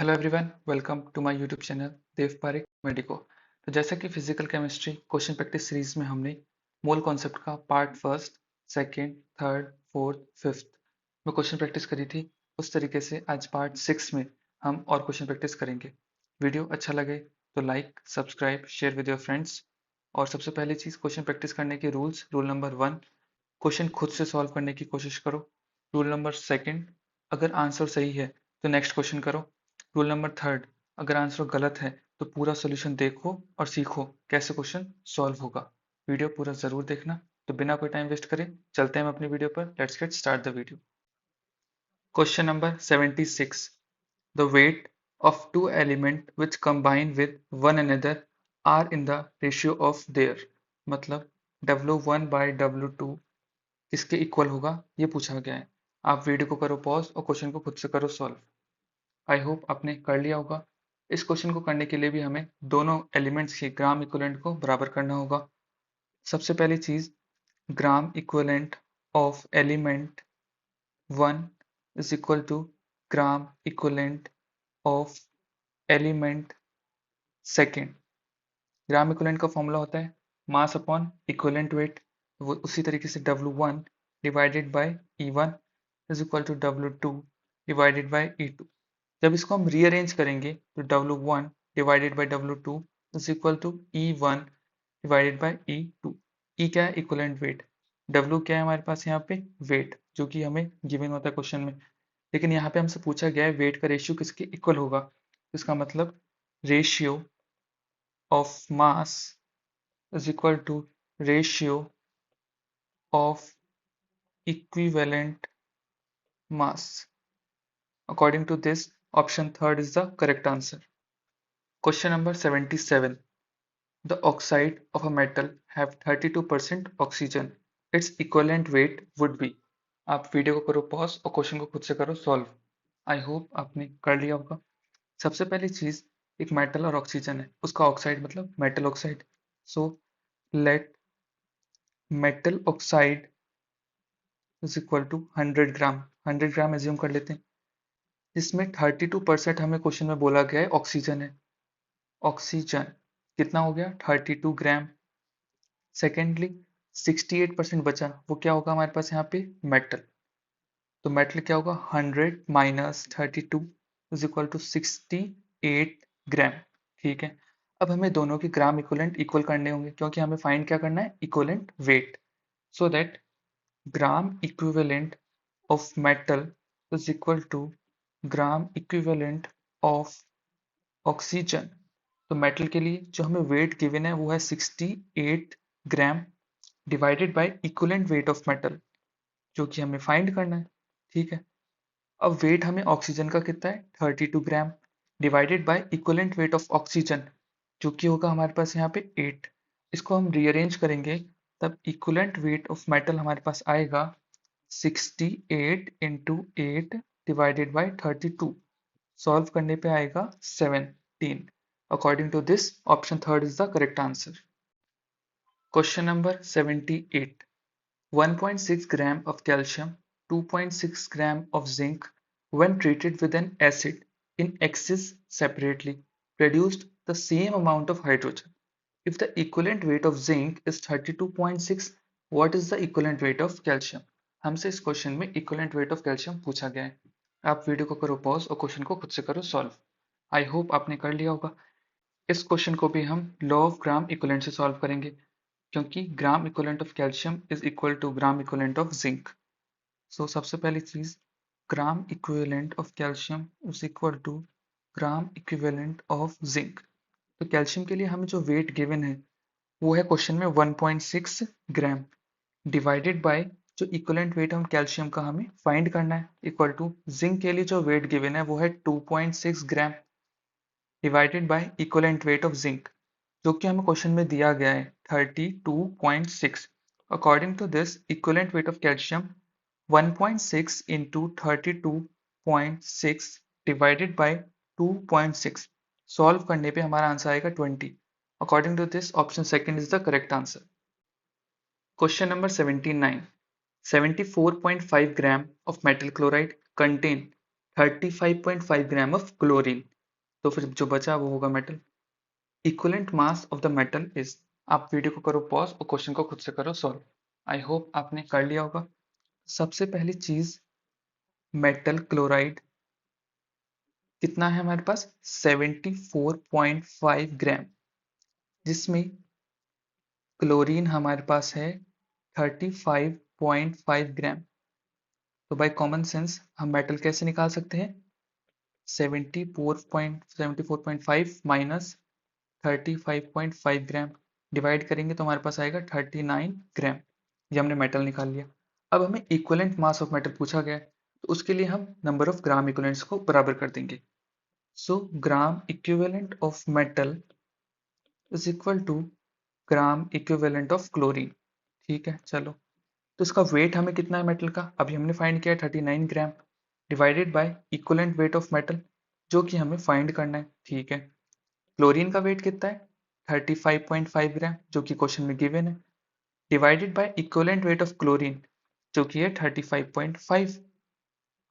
Hello everyone, welcome to my YouTube channel Dev Parik medico. तो जैसा कि physical chemistry question practice series में हमने मोल कॉन्सेप्ट का part first, second, third, fourth, fifth में क्वेश्चन प्रैक्टिस करी थी, उस तरीके से आज पार्ट 6 में हम और क्वेश्चन प्रैक्टिस करेंगे। वीडियो अच्छा लगे तो like, subscribe, share with your friends. और सबसे पहली चीज़, क्वेश्चन प्रैक्टिस करने के रूल्स। रूल नंबर 1, क्वेश्चन खुद से सॉल्व करने की कोशिश करो। रूल नंबर सेकंड, अगर आंसर सही है तो नेक्स्ट क्वेश्चन करो। रूल नंबर थर्ड, अगर आंसर गलत है तो पूरा सॉल्यूशन देखो और सीखो कैसे क्वेश्चन सॉल्व होगा। वीडियो पूरा जरूर देखना। तो बिना कोई टाइम वेस्ट करे चलते हैं हम अपनी वीडियो पर। Let's get start the video. Question number 76, the weight of two elements which combine with one another are in the ratio of their, मतलब W1 by W2 किसके इक्वल होगा ये पूछा गया है। आप वीडियो को करो पॉज और क्वेश्चन को खुद से करो सॉल्व। आई होप आपने कर लिया होगा। इस क्वेश्चन को करने के लिए भी हमें दोनों एलिमेंट्स के ग्राम इक्विवेलेंट को बराबर करना होगा। सबसे पहली चीज, gram equivalent of element 1 is equal to gram equivalent of element second. Gram equivalent का फॉर्मूला होता है मास अपॉन इक्विवेलेंट वेट। वो उसी तरीके से W1 divided by E1 is equal to W2 divided by E2। जब इसको हम रीअरेंज करेंगे तो W1 divided by W2 is equal to E1 divided by E2। E क्या है? Equivalent weight. W क्या है हमारे पास यहाँ पे? वेट, जो कि हमें गिवन होता है क्वेश्चन में। लेकिन यहाँ पे हमसे पूछा गया है वेट का रेशियो किसके इक्वल होगा। इसका मतलब ratio of mass is equal to ratio of equivalent mass. According to this, option third is the correct answer. Question number 77. The oxide of a metal have 32% oxygen. Its equivalent weight would be. आप video को करो pause और question को खुद से करो solve. I hope आपने कर लिया होगा। सबसे पहली चीज, एक मेटल और ऑक्सीजन है, उसका ऑक्साइड मतलब metal oxide. So let metal oxide is equal to 100 ग्राम। 100 ग्राम एज्यूम कर लेते हैं, जिसमें 32% हमें क्वेश्चन में बोला गया है ऑक्सीजन है। ऑक्सीजन कितना हो गया? 32 ग्राम। सेकेंडली 68% बचा, वो क्या होगा हमारे पास यहाँ पे? मेटल। तो मेटल क्या होगा? 100 माइनस 32 इज इक्वल टू 68 ग्राम। ठीक है, अब हमें दोनों के ग्राम इक्वलेंट इक्वल करने होंगे, क्योंकि हमें फाइंड क्या करना है? Equivalent weight. So that gram equivalent of metal is equal to gram equivalent of oxygen। तो मेटल के लिए जो हमें वेट गिवन है वो है 68 ग्राम divided by equivalent weight of metal, जो कि हमें फाइंड करना है। ठीक है, अब वेट हमें ऑक्सीजन का कितना है? 32 ग्राम divided by equivalent weight of oxygen, जो कि होगा हमारे पास यहाँ पे 8। इसको हम रीअरेंज करेंगे तब इक्विवेलेंट वेट ऑफ मेटल हमारे पास आएगा 68 into 8 divided by 32। सॉल्व करने पे आएगा 17। According to this, option third is the correct answer. Question number 78, 1.6 gram of calcium, 2.6 gram of zinc when treated with an acid in excess separately produced the same amount of hydrogen. If the equivalent weight of zinc is 32.6, what is the equivalent weight of calcium? हमसे इस question में equivalent weight of calcium पूछा गया है। आप video को करो pause और क्वेश्चन को खुद से करो सॉल्व। आई होप आपने कर लिया होगा। इस क्वेश्चन को भी हम लॉ ऑफ ग्राम इक्विवेलेंट से सॉल्व करेंगे, क्योंकि gram equivalent of calcium is equal to gram equivalent of zinc. So सबसे पहली चीज, gram equivalent of calcium is equal to gram equivalent of zinc. तो कैल्शियम के लिए हमें जो वेट गिवन है वो है क्वेश्चन में 1.6 ग्राम डिवाइडेड बाय जो इक्विवेलेंट वेट हम कैल्शियम का हमें फाइंड करना है, इक्वल टू जिंक के लिए जो वेट गिवन है वो है 2.6 gram divided by equivalent weight of zinc, जो कि हमें क्वेश्चन में दिया गया है 32.6। According to this, equivalent weight of calcium 1.6 into 32.6 divided by 2.6। Solve करने पे हमारा आंसर आएगा 20। According to this, option second is the correct answer. Question number 79. 74.5 gram of metal chloride contain 35.5 gram of chlorine. तो फिर जो बचा वो होगा metal. Equivalent mass of the metal is, आप वीडियो को करो पॉज और क्वेश्चन को खुद से करो सॉल्व। आई होप आपने कर लिया होगा। सबसे पहली चीज, मेटल क्लोराइड कितना है हमारे पास, 74.5 ग्राम, जिसमें क्लोरीन हमारे पास है 35.5 ग्राम। तो बाय कॉमन सेंस हम मेटल कैसे निकाल सकते हैं, 74.5 माइनस 35.5 ग्राम, डिवाइड करेंगे तो हमारे पास आएगा 39 ग्राम। ये हमने मेटल निकाल लिया। अब हमें इक्विवेलेंट मास ऑफ मेटल पूछा गया है, तो उसके लिए हम नंबर ऑफ ग्राम इक्विवेलेंट्स को बराबर कर देंगे। So gram equivalent of metal is equal to gram equivalent of chlorine. ठीक है, चलो। तो इसका वेट हमें कितना है मेटल का, अभी हमने फाइंड किया है 39 ग्राम, divided by equivalent weight of metal, जो कि हमें फाइंड करना है। ठीक है, क्लोरीन का वेट कितना है, 35.5 ग्राम, जो कि क्वेश्चन में गिवन है, divided by equivalent weight of chlorine, जो कि है 35.5।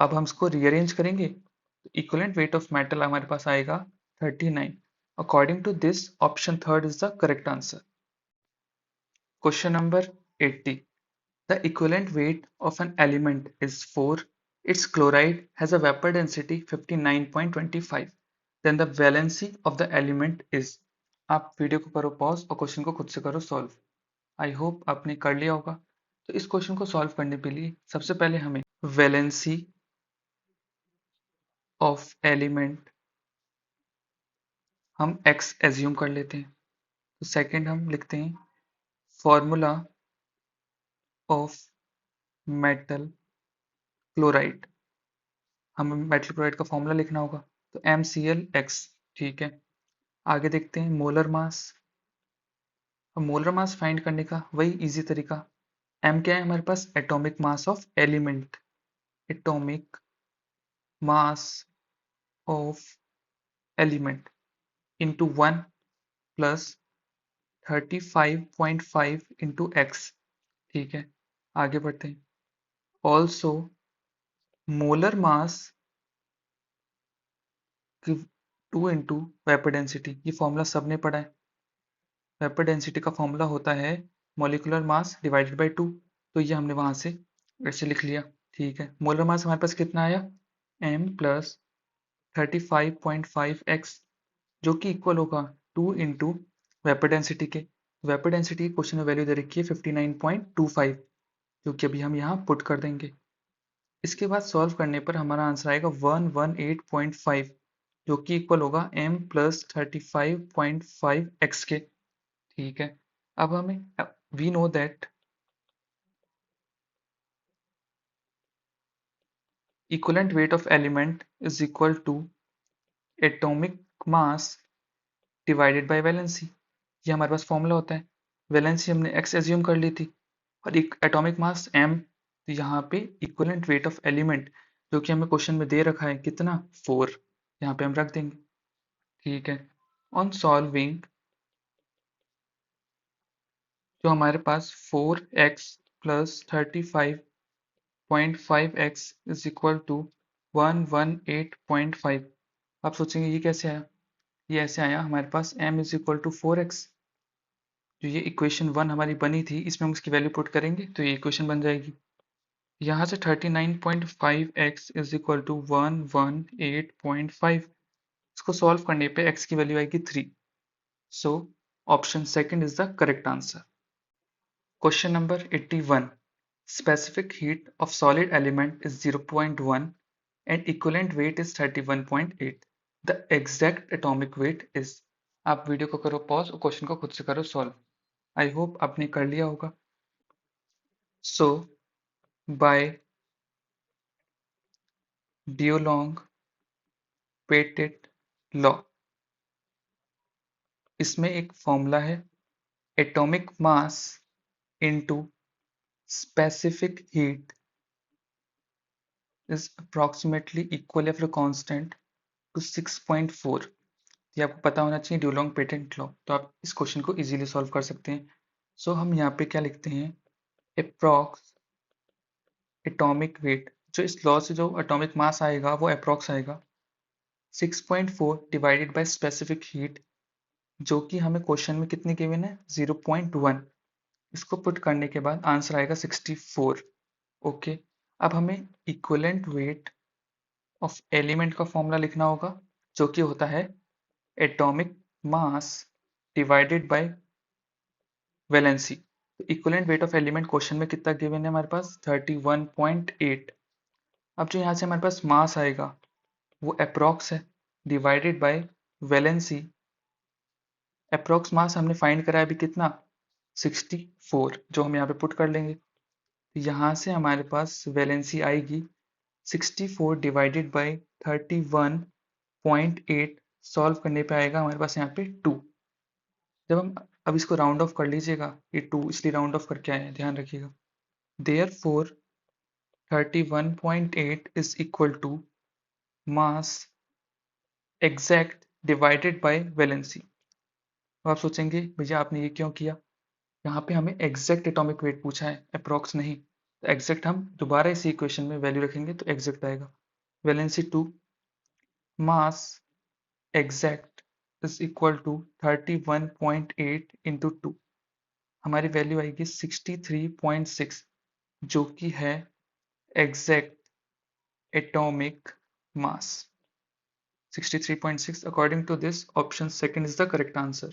अब हम इसको रीअरेंज करेंगे तो इक्विवेलेंट वेट ऑफ मेटल हमारे पास आएगा 39। According to this option third is the correct answer. Question number 80, the equivalent weight of an element is 4. Its chloride has a vapor density 59.25. Then the valency of the element is, आप video को करो pause और question को खुद से करो solve. I hope आपने कर लिया होगा। तो इस क्वेश्चन को सॉल्व करने के लिए सबसे पहले हमें वैलेंसी ऑफ एलिमेंट हम x एज्यूम कर लेते हैं। तो सेकंड हम लिखते हैं फॉर्मूला ऑफ मेटल क्लोराइड, हमें मेटल क्लोराइड का फॉर्मूला लिखना होगा, तो MClX। ठीक है, आगे देखते हैं मोलर मास। अब मोलर मास फाइंड करने का वही इजी तरीका, M क्या है हमारे पास, atomic mass of element, atomic mass of element into 1 plus 35.5 into x। ठीक है, आगे बढ़ते हैं। Also molar mass 2 into vapour density, ये फॉर्मूला सबने पढ़ा है। वेपर डेंसिटी का फॉर्मूला होता है मॉलिक्यूलर मास डिवाइडेड बाय 2, तो ये हमने वहां से ऐसे लिख लिया। ठीक है, मोलर मास हमारे पास कितना आया, m प्लस 35.5x, जो कि इक्वल होगा 2 इंटू वेपर डेंसिटी के। वेपर डेंसिटी क्वेश्चन में वैल्यू दे रखी है 59.25, जो कि अभी हम यहाँ पुट कर देंगे। इसके बाद सॉल्व करने पर हमारा आंसर आएगा 118.5, जो कि इक्वल होगा m प्लस 35.5x के। ठीक है, अब हमें we know that equivalent weight of element is equal to atomic mass divided by valency. ये हमारे पास फॉर्मूला होता है। वैलेंसी हमने x एज्यूम कर ली थी और एक एटॉमिक मास m, तो यहाँ पे इक्विवेलेंट वेट ऑफ एलिमेंट जो कि हमें क्वेश्चन में दे रखा है कितना, 4, यहाँ पे हम रख देंगे। ठीक है, ऑन सॉल्विंग जो हमारे पास 4x plus 35.5x is equal to 118.5। आप सोचेंगे ये कैसे आया, ये ऐसे आया, हमारे पास m is equal to 4x, जो ये इक्वेशन 1 हमारी बनी थी, इसमें हम इसकी वैल्यू पुट करेंगे तो ये इक्वेशन बन जाएगी। यहाँ से 39.5x इज इक्वल टू 118.5, इसको सॉल्व करने पे x की वैल्यू आएगी 3। So option second is the correct answer. Question number 81, specific heat of solid element is 0.1 and equivalent weight is 31.8. The exact atomic weight is, आप video को करो pause और question को खुद से करो सॉल्व। आई होप आपने कर लिया होगा। सो बाय डियोलोंग पेटेट लॉ, इसमें एक फॉर्मूला है atomic mass into specific heat is approximately equal या फिर कांस्टेंट टू 6.4। ये आपको पता होना चाहिए ड्यूलोंग पेटेंट लॉ, तो आप इस क्वेश्चन को इजीली सॉल्व कर सकते हैं। सो हम यहाँ पे क्या लिखते हैं, अप्रॉक्स एटॉमिक वेट, जो इस लॉ से जो एटॉमिक मास आएगा वो अप्रॉक्स आएगा, 6.4 डिवाइडेड बाय स्पेसिफिक हीट, जो कि हमें क्वेश्चन में कितनी गिवन है 0.1। इसको पुट करने के बाद आंसर आएगा 64। ओके, अब हमें इक्विवेलेंट वेट ऑफ एलिमेंट का फॉर्मूला लिखना होगा, जो कि होता है atomic mass divided by valency. तो equivalent weight of element question में कितना गिवन है हमारे पास 31.8। अब जो यहाँ से हमारे पास मास आएगा वो अप्रॉक्स है, डिवाइडेड बाय वैलेंसी। अप्रॉक्स मास हमने फाइंड करा है अभी कितना 64, जो हम यहाँ पे पुट कर लेंगे। तो यहाँ से हमारे पास वैलेंसी आएगी 64 डिवाइडेड बाय 31.8। सॉल्व करने पे आएगा हमारे पास यहाँ पे 2। जब हम अब इसको राउंड ऑफ कर लीजिएगा, ये 2 इसलिए राउंड ऑफ करके आए हैं, ध्यान रखिएगा। Therefore 31.8 is equal to mass exact divided by valency। अब आप सोचेंगे भैया आपने ये क्यों किया, यहाँ पे हमें एग्जैक्ट एटॉमिक वेट पूछा है, अप्रॉक्स नहीं। तो एग्जैक्ट हम दोबारा इसी इक्वेशन में वैल्यू रखेंगे तो एग्जैक्ट आएगा। Valency 2 mass exact is equal to 31.8 into 2, हमारी वैल्यू आएगी 63.6, जो कि है exact atomic mass 63.6। According to this, option second is the correct answer.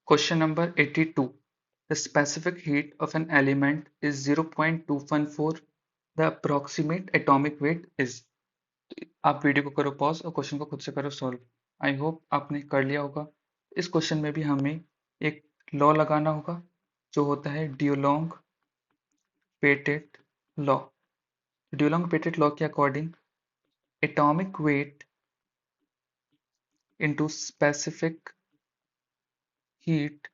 Question number 82. The specific heat of an element is 0.214. The approximate atomic weight is। आप video को करो pause और question को खुद से करो सॉल्व। आई होप आपने कर लिया होगा। इस क्वेश्चन में भी हमें एक लॉ लगाना होगा, जो होता है ड्यूलोंग पेटेट लॉ। ड्यूलोंग पेटेट लॉ के according atomic weight into specific heat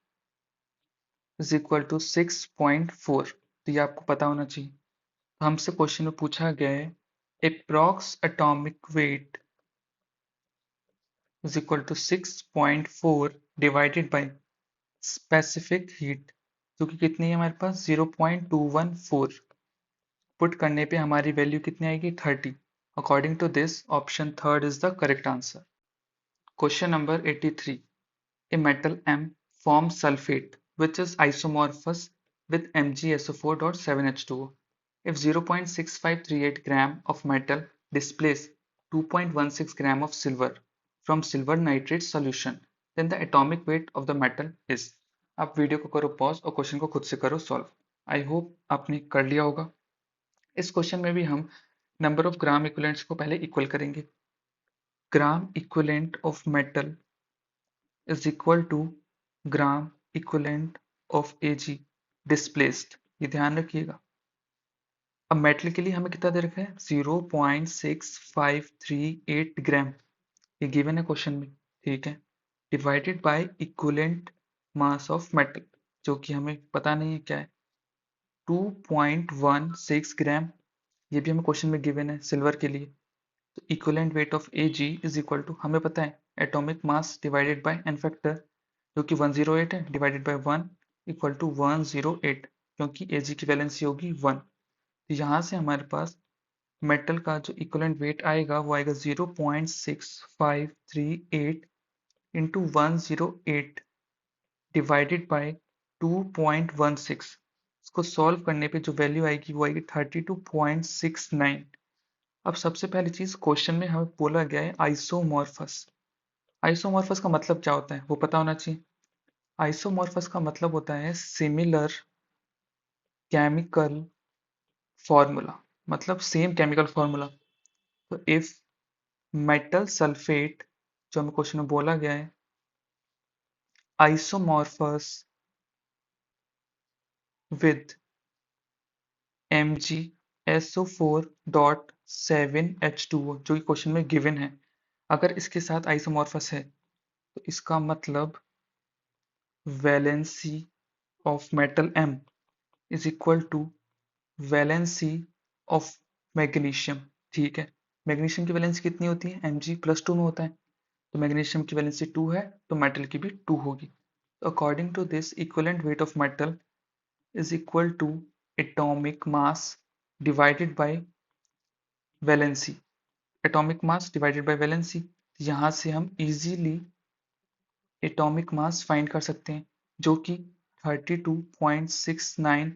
is equal to 6.4। तो ये आपको पता होना चाहिए। तो हमसे क्वेश्चन में पूछा गया है approx atomic weight is equal to 6.4 divided by specific heat, जो कि कितनी है हमारे पास 0.214। पुट करने पे हमारी वैल्यू कितनी आएगी 30। According to this, option third is the correct answer. Question number 83। A metal M forms sulfate which is isomorphous with MgSO4.7H2O. If 0.6538 gram of metal displace 2.16 gram of silver from silver nitrate solution, then the atomic weight of the metal is। आप video को करो pause और question को खुद से करो solve. I hope आपने कर लिया होगा। इस क्वेश्चन में भी हम नंबर ऑफ ग्राम इक्विवेलेंट्स को पहले इक्वल करेंगे। ग्राम equivalent of metal is equal to gram equivalent of Ag displaced. ये ध्यान रखिएगा। अब मेटल के लिए हमें कितना दे रखा है 0.6538 ग्राम, ये गिवन है क्वेश्चन में, ठीक है। Divided by equivalent mass of metal, जो कि हमें पता नहीं है क्या है 2.16 ग्राम, ये भी हमें क्वेश्चन में गिवन है सिल्वर के लिए। तो equivalent weight of Ag is equal to, हमें पता है atomic mass divided by n factor, जो कि 108 है, डिवाइडेड बाय 1 इक्वल टू 108, क्योंकि Ag की वैलेंसी होगी 1। तो यहाँ से हमारे पास मेटल का जो इक्विवेलेंट वेट आएगा वो आएगा 0.6538 इंटू 108 डिवाइडेड बाय 2.16। इसको सॉल्व करने पे जो वैल्यू आएगी वो आएगी 32.69। अब सबसे पहली चीज, क्वेश्चन में हमें बोला गया है आइसोमॉर्फस। आइसोमॉर्फस का मतलब क्या होता है वो पता होना चाहिए। आइसोमॉर्फस का मतलब होता है सिमिलर केमिकल फॉर्मूला, मतलब सेम केमिकल फॉर्मूला। तो इफ मेटल सल्फेट, जो हमें क्वेश्चन में बोला गया है, आइसोमॉर्फस विद MgSO4.7H2O, जो कि क्वेश्चन में गिवन है, अगर इसके साथ आइसोमॉर्फस है तो इसका मतलब valency of metal M is equal to valency of magnesium, ठीक है। मैग्नीशियम की वैलेंसी कितनी होती है Mg+2 में होता है, तो मैग्नीशियम की वैलेंसी 2 है तो मेटल की भी 2 होगी। तो according to this, equivalent weight of metal is equal to atomic mass divided by valency. Atomic mass divided by valency. यहाँ से हम इजीली एटॉमिक मास फाइंड कर सकते हैं, जो कि 32.69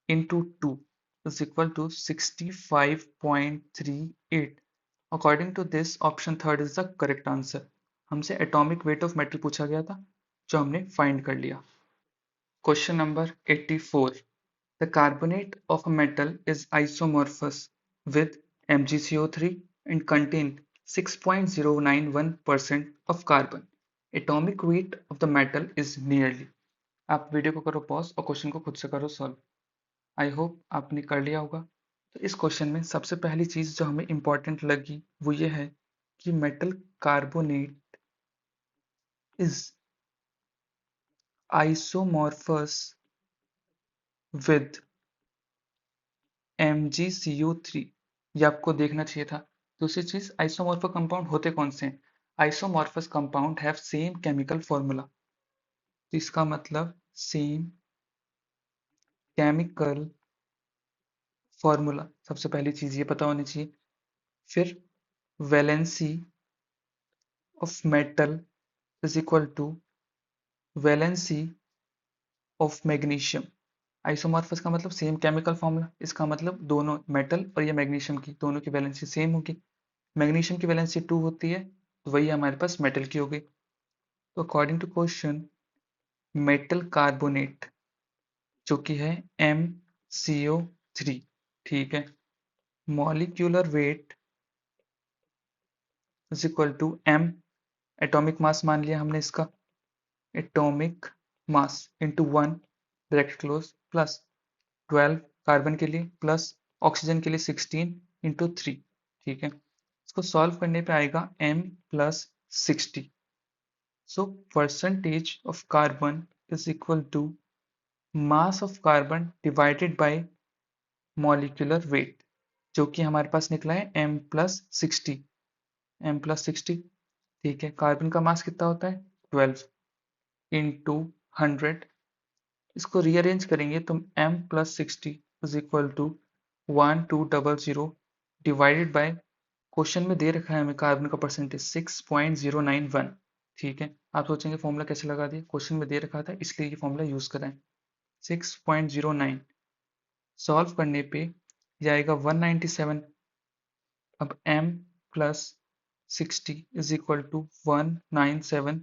into 2 is equal to 65.38. According to this, option third is the correct answer. हमसे atomic weight of metal पूछा गया था, जो हमने फाइंड कर लिया। Question number 84. The carbonate of a metal is isomorphous with MgCO3 and contain 6.091% of carbon. Atomic weight of the metal is nearly. आप video को करो पॉज और क्वेश्चन को खुद से करो सॉल्व। आई होप आपने कर लिया होगा। तो इस क्वेश्चन में सबसे पहली चीज जो हमें इंपॉर्टेंट लगी वो ये है कि metal carbonate is isomorphous with MgCO3। ये आपको देखना चाहिए था। दूसरी चीज, आइसोमॉर्फस कंपाउंड होते कौन से हैं? Isomorphous compound have same chemical formula. तो इसका मतलब सेम केमिकल फॉर्मूला, सबसे पहली चीज ये पता होनी चाहिए। फिर valency of metal is equal to valency of magnesium. Isomorphous का मतलब सेम केमिकल फॉर्मूला, इसका मतलब दोनों मेटल और ये मैग्नीशियम की दोनों की वैलेंसी सेम होगी। मैग्नीशियम की वैलेंसी 2 होती है, तो वही हमारे पास मेटल की हो गई। तो according to question, metal carbonate जो कि है MCO3, ठीक है, molecular weight is equal to M, atomic mass मान लिया हमने इसका, atomic mass into 1 bracket close plus 12 carbon के लिए प्लस ऑक्सीजन के लिए 16 इंटू 3, ठीक है। इसको सॉल्व करने पे आएगा M plus 60। So percentage of carbon is equal to mass of carbon divided by molecular weight, जो कि हमारे पास निकला है M प्लस 60। M प्लस 60, ठीक है। कार्बन का मास कितना होता है? 12 इंटू 100। इसको रीअरेंज करेंगे तो M plus 60 is equal to 1200 divided by, question में दे रखा है हमें कार्बन का परसेंटेज 6.091, ठीक है। आप सोचेंगे फॉर्मूला कैसे लगा दिया, क्वेश्चन में दे रखा था इसलिए ये फॉर्मूला यूज करें। 6.09 सॉल्व करने पे ये आएगा 197। अब M plus 60 is equal to 197,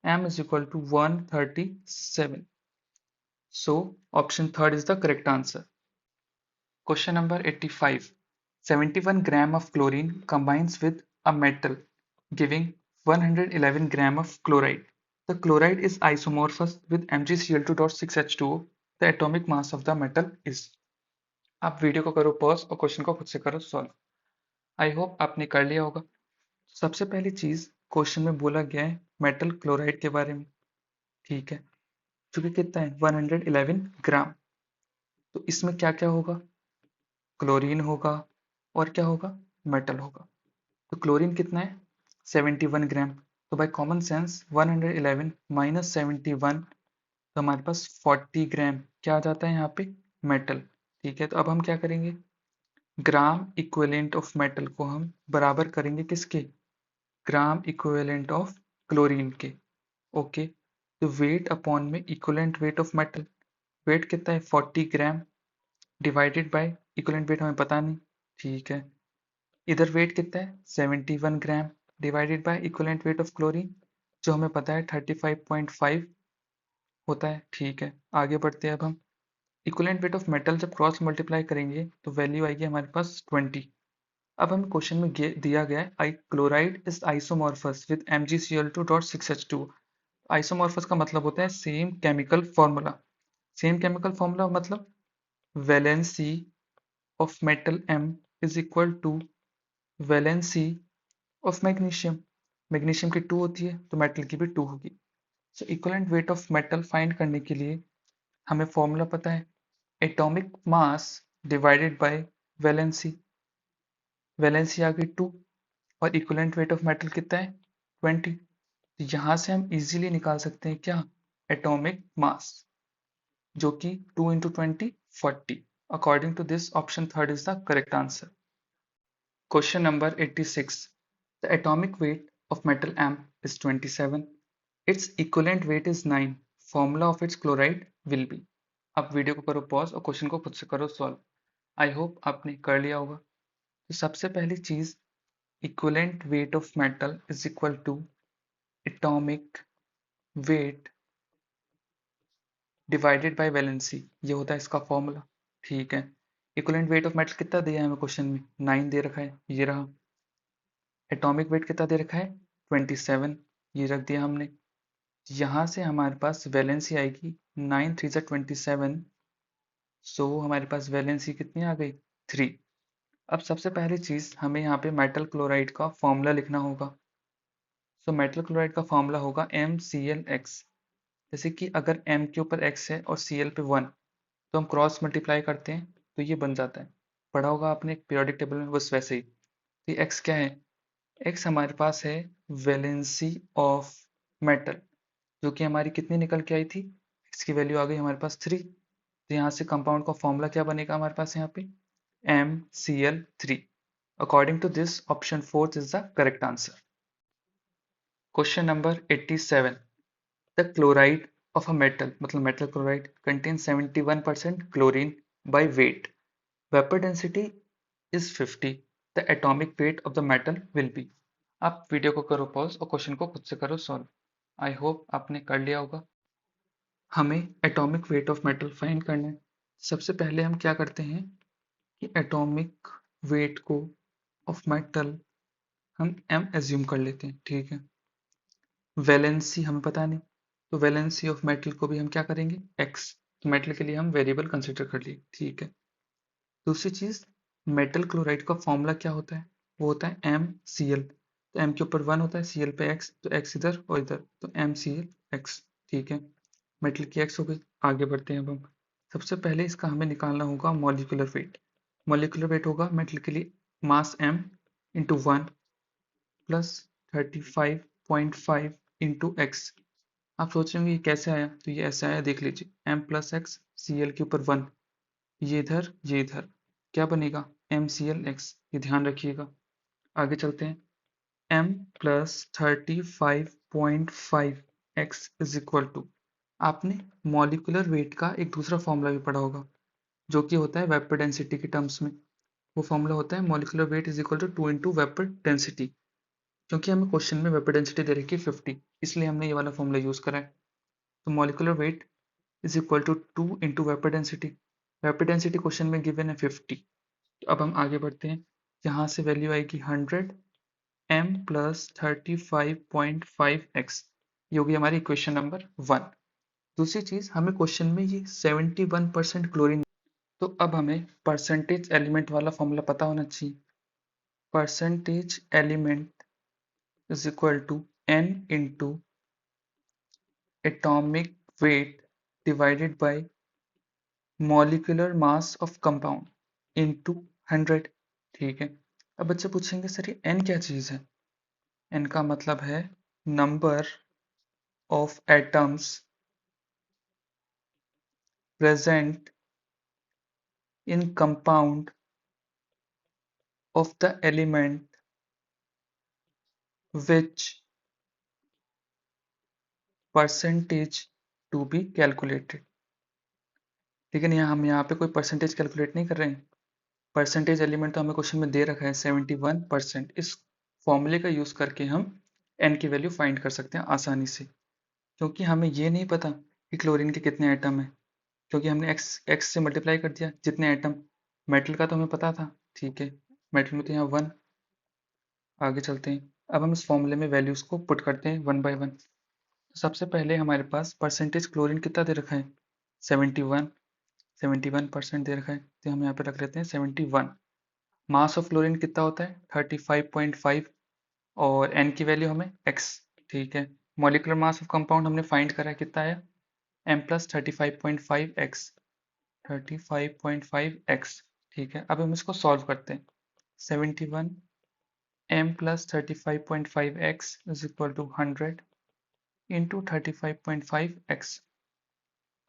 M is equal to 137. So option third is the correct answer. Question number 85. 71 gram of chlorine combines with a metal giving 111 gram of chloride. The chloride is isomorphous with MgCl2.6H2O. The atomic mass of the metal is. आप video को करो pause और question को खुद से करो solve. I hope आपने कर लिया होगा। सबसे पहली चीज क्वेश्चन में बोला गया है मेटल क्लोराइड के बारे में, ठीक है, जो कि कितना है 111 ग्राम। तो इसमें क्या क्या होगा? क्लोरीन होगा और क्या होगा? मेटल होगा। तो क्लोरीन कितना है? 71 ग्राम। तो बाय कॉमन सेंस 111 माइनस 71, तो हमारे पास 40 ग्राम क्या आ जाता है यहाँ पे? मेटल, ठीक है। तो अब हम क्या करेंगे, ग्राम इक्विवेलेंट ऑफ मेटल को हम बराबर करेंगे किसके? ग्राम इक्विवेलेंट ऑफ क्लोरीन के, ओके। तो वेट अपॉन में equivalent weight of metal, weight कितना है 40 gram divided by equivalent weight हमें पता नहीं, ठीक है। इधर वेट कितना है 71 ग्राम divided by equivalent weight of chlorine, जो हमें पता है 35.5 होता है, ठीक है। आगे बढ़ते हैं अब हम इक्विवेलेंट वेट ऑफ मेटल जब क्रॉस मल्टीप्लाई करेंगे तो वैल्यू आएगी हमारे पास 20। अब हम क्वेश्चन में दिया गया है chloride is isomorphous with MgCl2.6H2। Isomorphous का मतलब होता है same chemical formula. Same chemical formula मतलब valency of metal M is equal to valency of magnesium. Magnesium की 2 होती है तो मेटल की भी 2 होगी। So equivalent weight of metal find करने के लिए हमें फॉर्मूला पता है, atomic mass divided by valency. Valency आ गई 2 और इक्विवेलेंट वेट ऑफ मेटल कितना है 20। तो यहाँ से हम इजीली निकाल सकते हैं क्या? एटॉमिक मास, जो कि 2 into 20 40। According to this option third is the correct answer. Question number 86. The atomic weight of metal M is 27. Its equivalent weight is 9. Formula of its chloride will be. आप video को करो pause और question को खुद से करो solve. I hope आपने कर लिया होगा। तो सबसे पहली चीज, equivalent weight of metal is equal to atomic weight divided by valency. ये होता है इसका फॉर्मूला। ठीक है, इक्विवेलेंट वेट ऑफ मेटल कितना दिया है हमें क्वेश्चन में? 9 दे रखा है, ये रहा। एटॉमिक वेट कितना दे रखा है? 27, ये रख दिया हमने। यहाँ से हमारे पास वैलेंसी आएगी 9 3 27, सो हमारे पास वैलेंसी कितनी आ गई? 3। अब सबसे पहली चीज हमें यहाँ पे मेटल क्लोराइड का फॉर्मूला लिखना होगा। सो मेटल क्लोराइड का फॉर्मूला होगा MClX। जैसे कि अगर M के ऊपर X है और Cl पे 1, तो हम क्रॉस मल्टीप्लाई करते हैं तो ये बन जाता है। पढ़ा होगा आपने पीरियोडिक टेबल में, बस वैसे ही। तो ये X क्या है? X हमारे पास है वैलेंसी ऑफ मेटल, जो कि हमारी कितनी निकल के आई थी? X की वैल्यू आ गई हमारे पास 3। तो यहाँ से कंपाउंड का फॉर्मूला क्या बनेगा हमारे पास यहाँ पे? MCl3। According to this, option 4 is the correct answer. Question number 87. The chloride of a metal, मतलब metal chloride, contains 71% chlorine by weight. Vapor density is 50. The atomic weight of the metal will be. आप video को करो pause और question को खुद से करो solve. I hope आपने कर लिया होगा। हमें atomic weight of metal find करना है। सबसे पहले हम क्या करते हैं कि एटॉमिक वेट को ऑफ मेटल हम m एज्यूम कर लेते हैं। ठीक है, वैलेंसी हमें पता नहीं, तो वैलेंसी ऑफ मेटल को भी हम क्या करेंगे? x। तो मेटल के लिए हम वेरिएबल कंसिडर कर लिए। ठीक है, दूसरी चीज, मेटल क्लोराइड का फॉर्मूला क्या होता है? वो होता है MCl। तो m के ऊपर 1 होता है, Cl पे x, तो x इधर और इधर, तो MClX। ठीक है, मेटल की x हो गई। आगे बढ़ते हैं अब हम। सबसे पहले इसका हमें निकालना होगा मॉलिक्यूलर वेट। मॉलिक्यूलर वेट होगा मेटल के लिए मास m into 1 plus 35.5 into x. आप सोच रहे होंगे ये कैसे आया? तो ये ऐसे आया, देख लीजिए। m प्लस एक्स, Cl के ऊपर 1, ये इधर ये इधर, क्या बनेगा? MClX। ये ध्यान रखिएगा। आगे चलते हैं। m plus 35.5 x is equal to, आपने मॉलिक्यूलर वेट का एक दूसरा फॉर्मूला भी पढ़ा होगा, जो कि होता है वेपर डेंसिटी के टर्म्स में। वो फॉर्मूला होता है molecular weight is equal to 2 into vapour density. क्योंकि हमें क्वेश्चन में वेपर डेंसिटी दे रखी है 50, इसलिए हमने ये वाला फॉर्मूला यूज करा है। तो molecular weight is equal to 2 into vapour density. Vapour density question में गिवन है 50। तो अब हम आगे बढ़ते हैं। यहाँ से वैल्यू आएगी 100 m प्लस 35.5x। ये होगी हमारी इक्वेशन नंबर 1। दूसरी चीज, हमें क्वेश्चन में ये 71% क्लोरीन, तो अब हमें परसेंटेज एलिमेंट वाला फॉर्मूला पता होना चाहिए। Percentage element is equal to n into atomic weight divided by molecular mass of compound into 100। ठीक है, अब बच्चे पूछेंगे सर ये n क्या चीज है? n का मतलब है number of atoms present in compound of the element which percentage to be calculated। लेकिन यहाँ हम यहाँ पे कोई परसेंटेज कैलकुलेट नहीं कर रहे हैं। परसेंटेज एलिमेंट तो हमें क्वेश्चन में दे रखा है 71%। इस फॉर्मूले का यूज करके हम n की वैल्यू फाइंड कर सकते हैं आसानी से। क्योंकि हमें ये नहीं पता कि क्लोरीन के कितने एटम है, क्योंकि हमने x से मल्टीप्लाई कर दिया जितने एटम। मेटल का तो हमें पता था। ठीक है, मेटल में तो यहाँ 1। आगे चलते हैं। अब हम इस फॉर्मूले में वैल्यूज को पुट करते हैं 1 बाय 1। तो सबसे पहले हमारे पास परसेंटेज क्लोरीन कितना दे रखा है? 71। 71% दे रखा है, तो हम यहाँ पे रख लेते हैं 71। मास ऑफ क्लोरीन कितना होता है? 35.5, और n की वैल्यू हमें x। ठीक है, मॉलिक्यूलर मास ऑफ कंपाउंड हमने फाइंड करा है, कितना है? m plus 35.5x। 35.5x। ठीक है, अब हम इसको सॉल्व करते हैं। 71 m plus 35.5x is equal to 100 into 35.5x।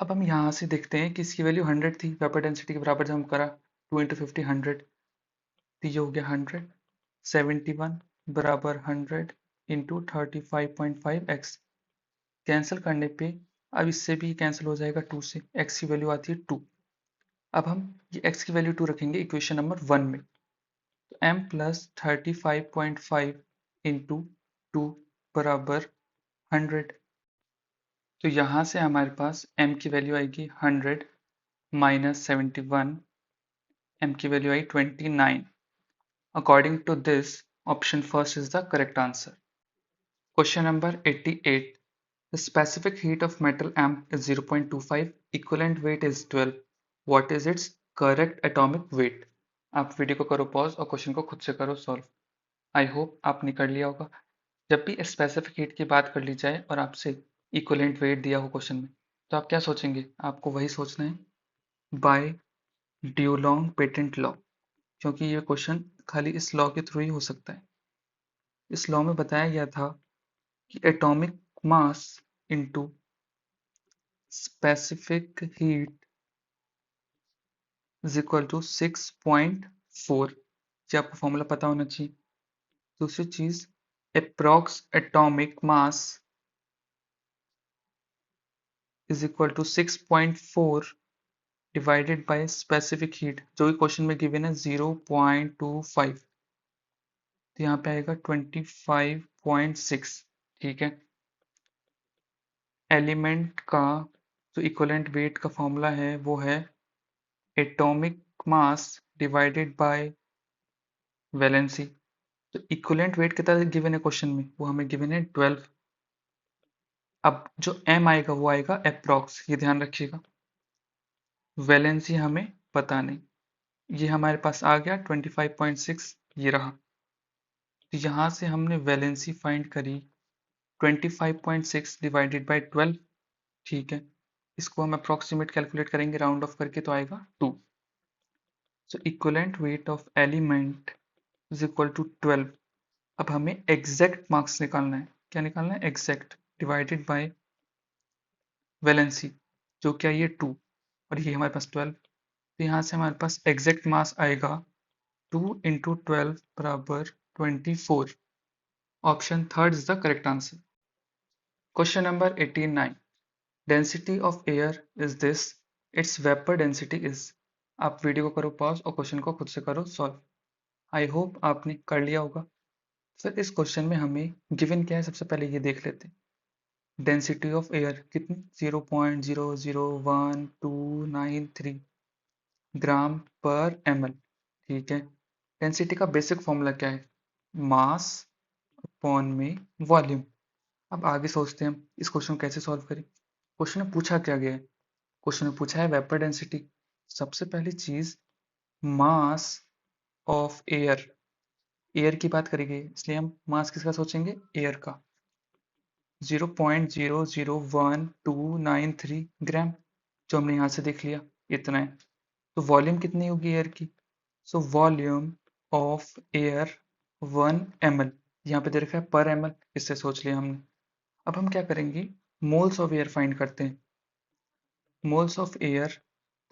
अब हम यहाँ से देखते हैं कि इसकी वैल्यू 100 थी, वेपर डेंसिटी के बराबर जब हम करा 2 इंटू 50 100, तो ये हो गया 100। 71 बराबर 100 इंटू 35.5x। कैंसिल करने पे अब इससे भी कैंसिल हो जाएगा 2 से, x की वैल्यू आती है 2। अब हम ये x की वैल्यू 2 रखेंगे इक्वेशन नंबर 1 में, तो m प्लस 35.5 इंटू 2 बराबर 100। तो यहाँ से हमारे पास m की वैल्यू आएगी 100 माइनस 71, m की वैल्यू आई 29। According to this option first is the correct answer. Question number 88, the specific heat of metal amp is 0.25, equivalent weight is 12, what is its correct atomic weight? आप video को करो pause और question को खुद से करो solve. I hope आपने कर लिया होगा। जब भी स्पेसिफिक हीट की बात कर ली जाए और आपसे इक्विवेलेंट वेट दिया हो क्वेश्चन में, तो आप क्या सोचेंगे? आपको वही सोचना है बाय ड्यूलॉन्ग पेटेंट लॉ, क्योंकि ये क्वेश्चन खाली इस लॉ के थ्रू ही हो सकता है। इस लॉ में बताया गया था कि atomic mass into specific heat is equal to 6.4। ये आपको फॉर्मूला पता होना चाहिए। दूसरी चीज, approx atomic mass is equal to 6.4 divided by specific heat, जो कि क्वेश्चन में गिवन है 0.25, तो यहाँ पे आएगा 25.6। ठीक है। एलिमेंट का जो इक्विवेलेंट वेट का फॉर्मूला है वो है atomic mass divided by valency. तो इक्विवेलेंट वेट कितना गिवन है क्वेश्चन में? वो हमें गिवन है 12। अब जो m आएगा वो आएगा अप्रॉक्स, ये ध्यान रखिएगा। वैलेंसी हमें पता नहीं, ये हमारे पास आ गया 25.6, ये रहा। तो यहाँ से हमने वैलेंसी फाइंड करी 25.6 डिवाइडेड बाय 12। ठीक है, इसको हम अप्रॉक्सीमेट कैलकुलेट करेंगे राउंड ऑफ करके, तो आएगा 2। So equivalent weight of element is equal to 12। अब हमें एग्जैक्ट मार्क्स निकालना है। क्या निकालना है? एग्जैक्ट डिवाइडेड बाय वैलेंसी, जो क्या ये 2 और ये हमारे पास 12। तो यहाँ से हमारे पास एग्जैक्ट मास आएगा 2 इंटू 12 बराबर 24। Option third is the correct answer. Question number 89, density of air is this, it's vapour density is. आप वीडियो को करो पॉज और क्वेश्चन को खुद से करो सॉल्व। आई होप आपने कर लिया होगा। फिर इस क्वेश्चन में हमें गिवन क्या है, सबसे पहले ये देख लेते हैं। डेंसिटी ऑफ एयर कितनी? 0.001293 ग्राम पर ml। ठीक है। डेंसिटी का बेसिक फॉर्मूला क्या है? मास अपॉन में वॉल्यूम। अब आगे सोचते हैं हम इस क्वेश्चन को कैसे सॉल्व करें। क्वेश्चन में पूछा क्या गया है? क्वेश्चन में पूछा है वेपर डेंसिटी। सबसे पहली चीज, मास ऑफ एयर, एयर की बात करेंगे इसलिए हम मास किसका सोचेंगे? एयर का। 0.001293 ग्राम, जो हमने यहाँ से देख लिया इतना है। तो वॉल्यूम कितनी होगी एयर की? So volume of air 1 ml, यहाँ पे दे रखा है पर ml, इससे सोच लिया हमने। अब हम क्या करेंगे? मोल्स ऑफ एयर फाइंड करते हैं। मोल्स ऑफ एयर,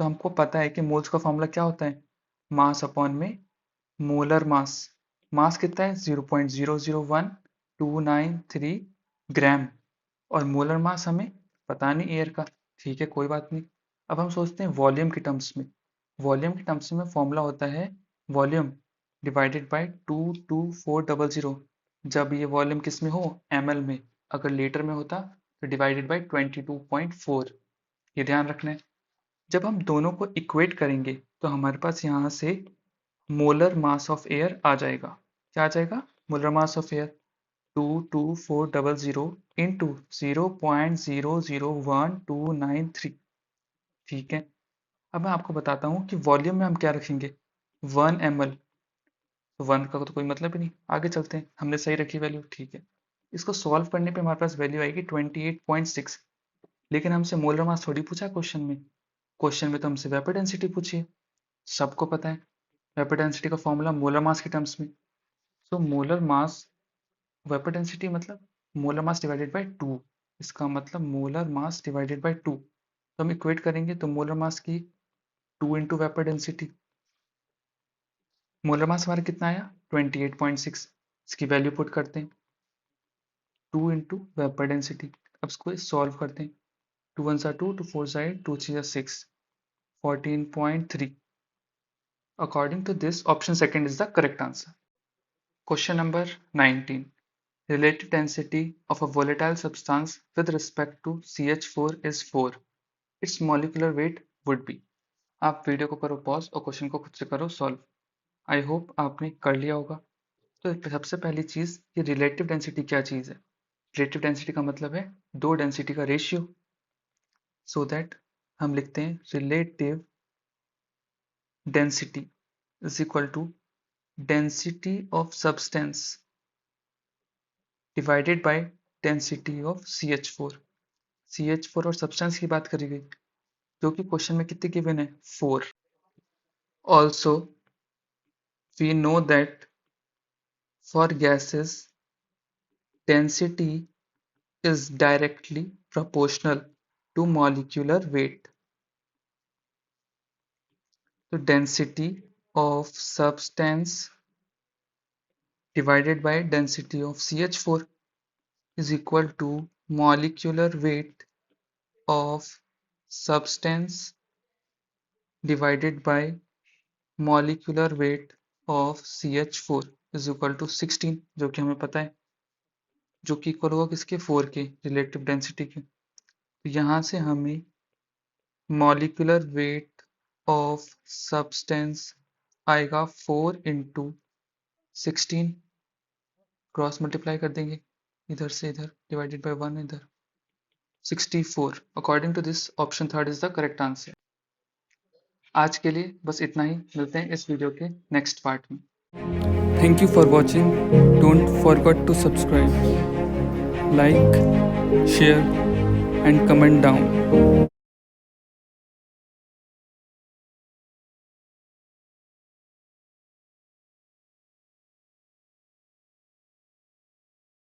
तो हमको पता है कि मोल्स का फॉर्मूला क्या होता है? मास अपॉन में मोलर मास। मास कितना है? 0.001293 ग्राम, और मोलर मास हमें पता नहीं एयर का। ठीक है, कोई बात नहीं। अब हम सोचते हैं वॉल्यूम के टर्म्स में। वॉल्यूम के टर्म्स में फॉर्मूला होता है वॉल्यूम डिवाइडेड बाय 22400। जब ये वॉल्यूम किस में हो? ml में। अगर लीटर में होता तो डिवाइडेड बाय 22.4। ये ध्यान रखना है। जब हम दोनों को इक्वेट करेंगे तो हमारे पास यहाँ से मोलर मास ऑफ एयर आ जाएगा। क्या आ जाएगा? Molar mass of air 22400 into 0.001293। ठीक है। अब मैं आपको बताता हूँ कि वॉल्यूम में हम क्या रखेंगे? 1 ml। तो 1 का तो कोई मतलब ही नहीं। आगे चलते हैं, हमने सही रखी वैल्यू। ठीक है, इसको सॉल्व करने पे हमारे पास वैल्यू आएगी 28.6। लेकिन हमसे मोलर मास थोड़ी पूछा क्वेश्चन में। क्वेश्चन में तो हमसे वेपर डेंसिटी पूछी है। सबको पता है वेपर डेंसिटी का फॉर्मूला मोलर मास के टर्म्स में। So molar mass, vapour density मतलब मोलर मास डिवाइडेड बाय 2। इसका मतलब मोलर मास डिवाइडेड बाय 2। तो हम इक्वेट करेंगे तो मोलर मास की 2 into vapour density, molar mass हमारा कितना आया 28.6। इसकी वैल्यू पुट करते हैं 2 इंटू वेपर डेंसिटी। अब इसको सॉल्व करते हैं 2 1 2 2 4 2 3 6 14.3। According to this option second is the correct answer. Question number 19। Relative density of a volatile substance with respect to CH4 is 4. Its molecular weight would be। आप video को करो pause और question को खुद से करो सॉल्व। आई होप आपने कर लिया होगा। तो सबसे पहली चीज, ये रिलेटिव डेंसिटी क्या चीज है? रिलेटिव डेंसिटी का मतलब है दो डेंसिटी का रेशियो। सो दैट हम लिखते हैं relative density is equal to density of substance divided by density of CH4। CH4 और सब्सटेंस की बात करी गई जो कि क्वेश्चन में कितने गिवन है 4। Also we know that for gases density is directly proportional to molecular weight. So density of substance divided by density of CH4 is equal to molecular weight of substance divided by molecular weight of CH4 is equal to 16, जो कि हमें पता है, जो कि equal होगा किसके 4 के रिलेटिव डेंसिटी के। तो यहाँ से हमें molecular weight of substance आएगा 4 इंटू 16, क्रॉस मल्टीप्लाई कर देंगे इधर से इधर, डिवाइडेड बाय 1 इधर, 64। According to this option third is the correct answer. आज के लिए बस इतना ही, मिलते हैं इस वीडियो के नेक्स्ट पार्ट में। Thank you for watching. Don't forget to subscribe, like, share and comment down.